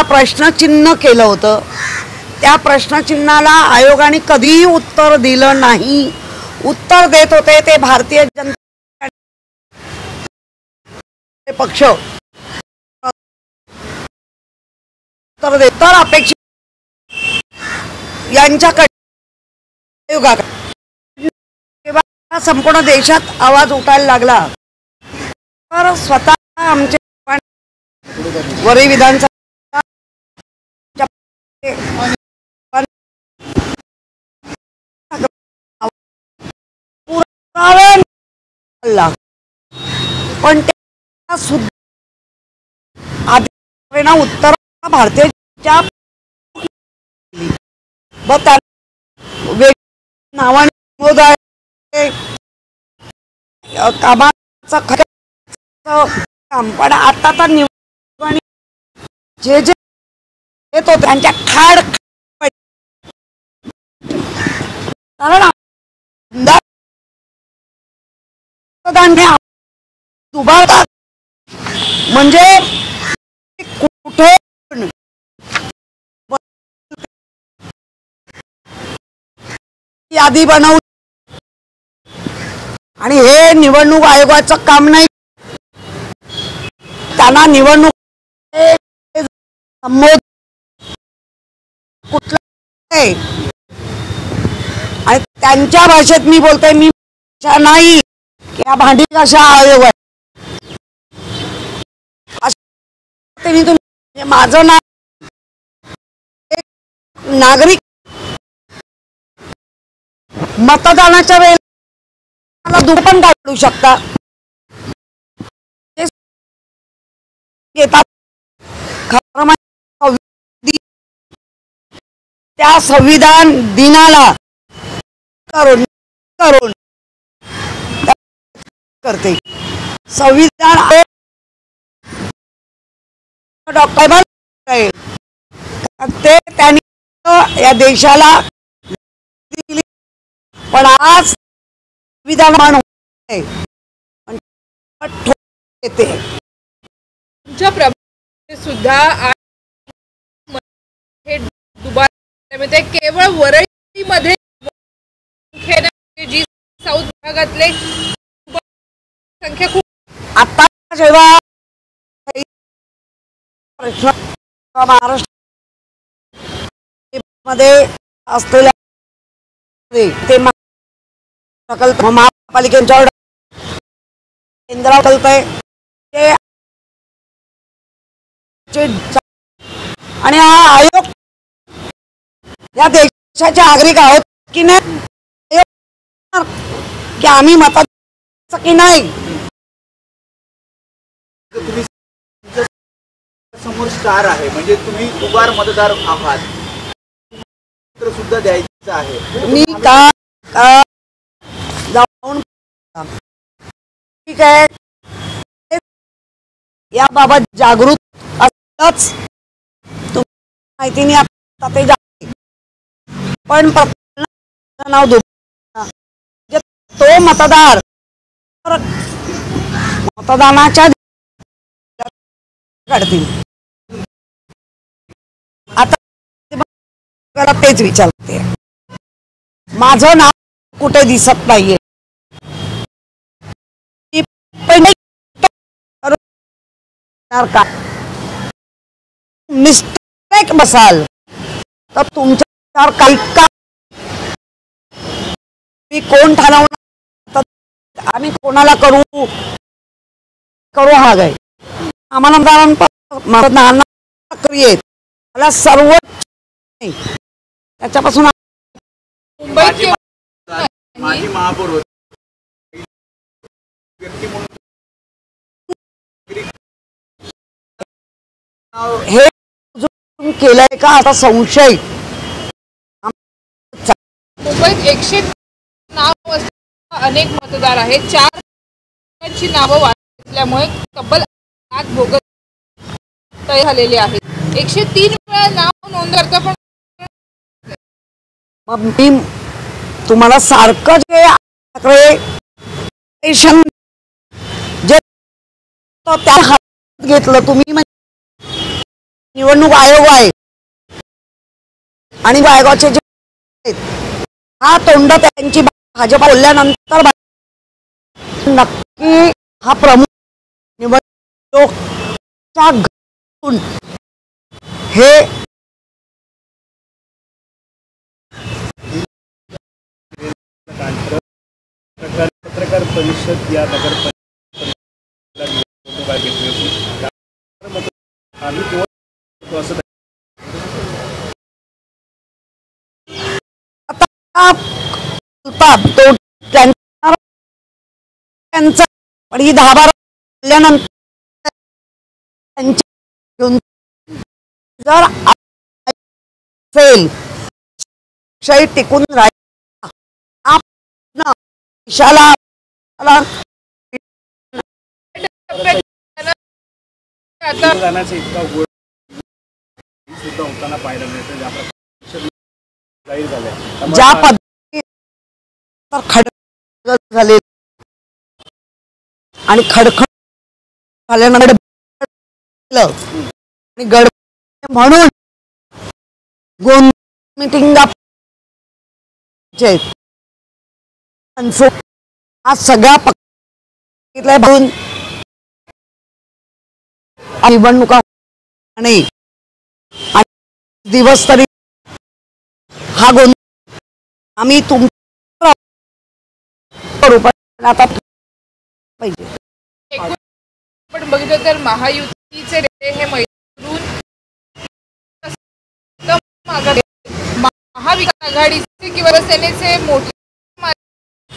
प्रश्नचिन्ह केलं होतं, त्या प्रश्नचिन्हाला आयोगाने कधीही उत्तर दिलं नाही. उत्तर देत होते ते भारतीय जनता पक्ष. उत्तर देत तर अपेक्षित यांच्याकडे आयोगाकडे संपूर्ण देशात आवाज उठायला लागला. तर स्वतः आमचे वरळी विधानसभा पण सुद्धा उत्तर भारतीय नावाने कामाचा पण आता तर निवडणूक जे जे येतो त्यांच्या खाड कारण उभारतात म्हणजे कुठे यादी बनवू आणि हे निवडणूक आयोगाचं काम नाही. त्यांना निवडणूक कुठला आणि त्यांच्या भाषेत मी बोलते, मी नाही की या भांडी कशा आयोग आहे. माझं नाव नागरिक मतदानाच्या वेळेला मला दुर्पण काढू शकता. त्या संविधान दिनाला करून करते संविधान डॉक्टर ते त्यांनी या देशाला दिली. पण आज संविधान येते तुमच्या प्रभावात सुद्धा हे दुबार केवळ वरळीमध्ये जी साऊथ भागातले संख्या खूप. आता जेव्हा महाराष्ट्र मध्ये असलेल्या ते प्रकल्प महापालिकेच्या केंद्र कल्पय आणि हा आयोग या देशाचे नागरिक आहोत की नाही, की आम्ही मताचं की नाही. तुम्ही समोर स्टार आहे म्हणजे तुम्ही उभार मतदार आहात, सुद्धा द्यायचं आहे. मी का जाऊन ठीक आहे याबाबत जागृत असताच माहितीने आता ते जाते. पण नाव तो मतदार मतदानाच्या काढतील. आता तेच विचारते, माझं नाव कुठे दिसत नाहीये. मिस्टेक बसाल तर तुमच्या काही का मी कोण ठरवणार, आम्ही कोणाला करू हा गाय आम्हाला प्रक्रियेत मला सर्व त्याच्यापासून मुंबईत माजी महापौर हे केलंय का आता संशय. मुंबईत 100 नाव असलेले अनेक मतदार आहेत. 4 ची नावं वाचल्यामुळे तब्बल 8 बोगस तय झालेले आहेत. 103 वेळा नाव नोंदवता पण मी तुम्हाला सारखं जे जे त्या हातात घेतलं तुम्ही निवडणूक आयोग आहे आणि आयोगाचे जे हा तोंड त्यांची भाजप बोलल्यानंतर नक्की हा प्रमुख निवडणुकीच्या घटून हे पत्रकार परिषद या नगर त्यांचा पण ही 10-12 बोलल्यानंतर जर असेल शय टिकून राहिला देशाला जाण्याचा इतका गोळ सुद्धा होताना पाहायला मिळतं जाहीर झालंय ज्या पद्धतीने खडखड झाले आणि खडखड झाल्यानंतर आणि गडबड म्हणून मीटिंग हा सगळ्या पक्षातल्या भरून निवडणुका आणि दिवस तरी हा गोंधळ आम्ही तुमच्या आता पाहिजे. आपण बघितलं तर महायुतीचे हे मैत्रून महाविकास आघाडीचे किंवा सेनेचे मोठे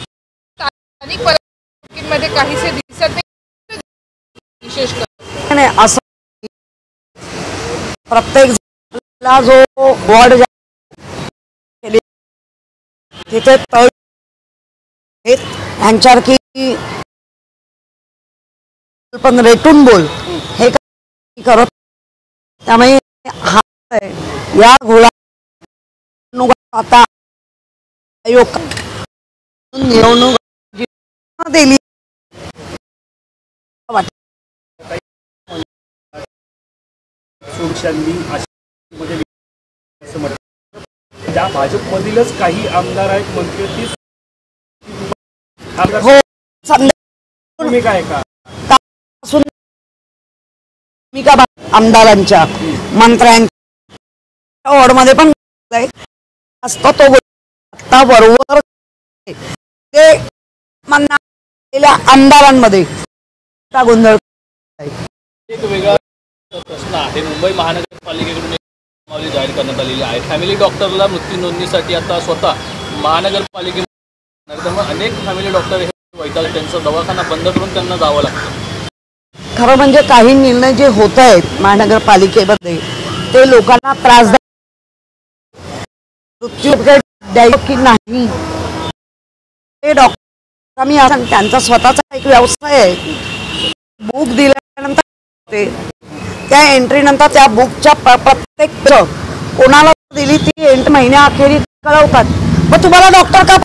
स्थानिक परिस्थितीमध्ये काहीसे दिसत नाही विशेष नाही. असं प्रत्येक जो वॉर्ड तिथे तळ यांच्यासारखी पण रेटून बोल हे करत त्यामुळे हा या घोळा आता आयोग निवडणूक दिली त्या भाजपमधीलच काही आमदार आहेत मंत्री हो भूमिका आहे का आमदारांच्या मंत्र्यांच्या वॉर्डमध्ये पण असतो तो आता बरोबर ते आमदारांमध्ये गोंधळ. एक वेगळा प्रश्न आहे. मुंबई महानगरपालिकेकडून एक जाहीर करण्यात आलेली आहे. फॅमिली डॉक्टरला मृत्यू नोंदणीसाठी आता स्वतः महानगरपालिकेमध्ये त्यामुळे अनेक फॅमिली डॉक्टर हे वैताग त्यांचा दवाखाना बंद करून त्यांना जावं लागतं. खरं म्हणजे काही निर्णय जे होत आहेत महानगरपालिकेमध्ये ते लोकांना त्रासदायक मृत्यू द्यायचं की नाही ते डॉक्टर मी त्यांचा स्वतःचा एक व्यवसाय आहे. बुक दिल्यानंतर त्या एंट्री नंतर त्या बुकच्या प्रत्येक कोणाला दिली ती एंट्री महिन्याअखेरी कळवतात. मग तुम्हाला डॉक्टर का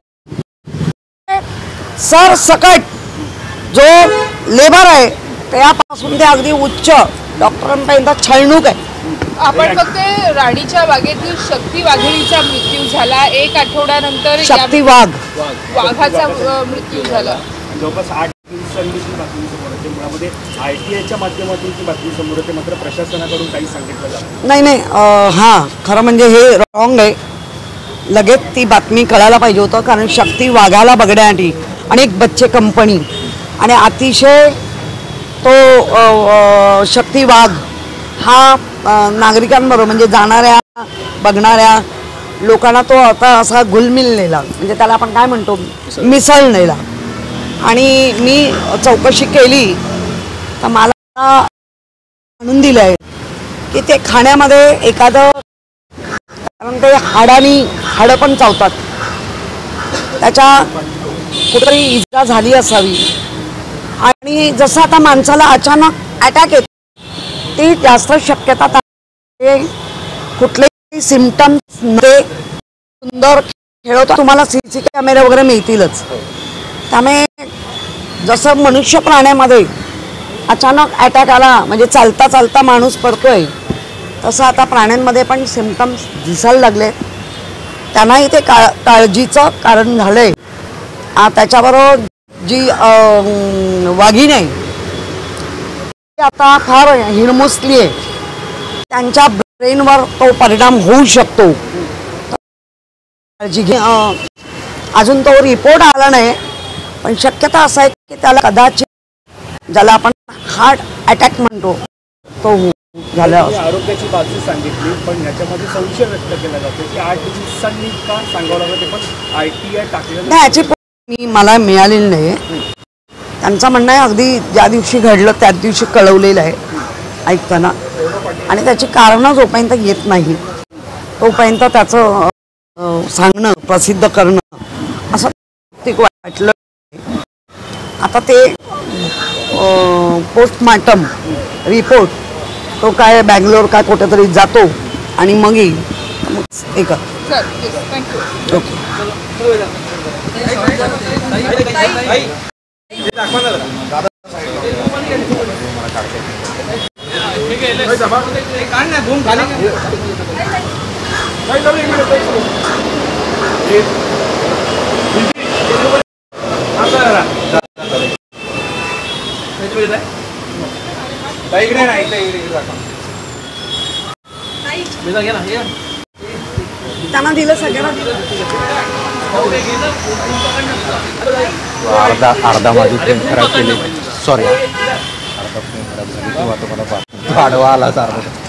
सर सकट जो लेबर आहे त्यापासून ते अगदी उच्च डॉक्टरांपर्यंत छळणूक आहे. आपण फक्त राणीच्या बागेतील शक्ती वाघिणीचा मृत्यू झाला. एक आठवड्यानंतर शक्ती वाघाचा मृत्यू झाला. जवळपास 8 दिवसांनी बातमी समोर येते. मुळामध्ये ITIच्या माध्यमातून ती बातमी समोर येते मात्र प्रशासनाकडून काही सांगितलं जातं नाही. हां खरं म्हणजे हे रॉंग आहे. लगेच ती बातमी कळायला पाहिजे होतं कारण शक्ती वाघाला बघण्यासाठी अनेक बच्चे कंपनी आणि अतिशय तो शक्ती वाघ हा नागरिकांबरोबर म्हणजे जाणाऱ्या बघणाऱ्या लोकांना तो आता असा घुलमिललेला म्हणजे त्याला आपण काय म्हणतो मिसळलेला. आणि मी चौकशी केली तर मला म्हणून दिलं आहे की ते खाण्यामध्ये एखादं कारण ते हाडं पण चावतात त्याच्या कुठेतरी इजा झाली असावी. आणि जसं आता माणसाला अचानक अटॅक येतो ती जास्त शक्यता कुठलेही सिम्पटम्स मध्ये सुंदर खेळवतो. तुम्हाला CC कॅमेरे वगैरे मिळतीलच. त्यामुळे जसं मनुष्य प्राण्यामध्ये अचानक अटॅक आला म्हणजे चालता चालता माणूस पडतोय तसं आता प्राण्यांमध्ये पण सिम्पटम्स दिसायला लागले. त्यांनाही ते काळजीचं कारण झालं आहे. त्याच्याबरोबर जी वाघीण आहे ती आता फार हिणमुसली आहे. त्यांच्या ब्रेनवर तो परिणाम होऊ शकतो. काळजी घे. अजून तो रिपोर्ट आला नाही, पण शक्यता असं आहे की त्याला कदाचित ज्याला आपण हार्ट अटॅक म्हणतो तो झाला. आरोग्याची बाजू सांगितली, पण याच्यामध्ये संशय व्यक्त केला जातो की 8 दिवसांनी का सांगावं लागलं ते पण ITI टाकलेलं नाही. याची मला मिळालेली नाही. त्यांचं म्हणणं आहे अगदी ज्या दिवशी घडलं त्याच दिवशी कळवलेलं आहे ऐकताना, आणि त्याची कारणं जोपर्यंत येत नाही तोपर्यंत त्याचं सांगणं प्रसिद्ध करणं असं वाटलं. आता ते पोस्टमॉर्टम रिपोर्ट तो काय बँगलोर काय कुठेतरी जातो आणि मग येईल. एक सर थँक्यू. ओके. त्यांना दिलं सगळ्यांना अर्धा माझी फ्रेम खराब केली. सॉरी, अर्धा फ्रेम खराब झाली किंवा तुम्हाला पाडवा आला सारखं.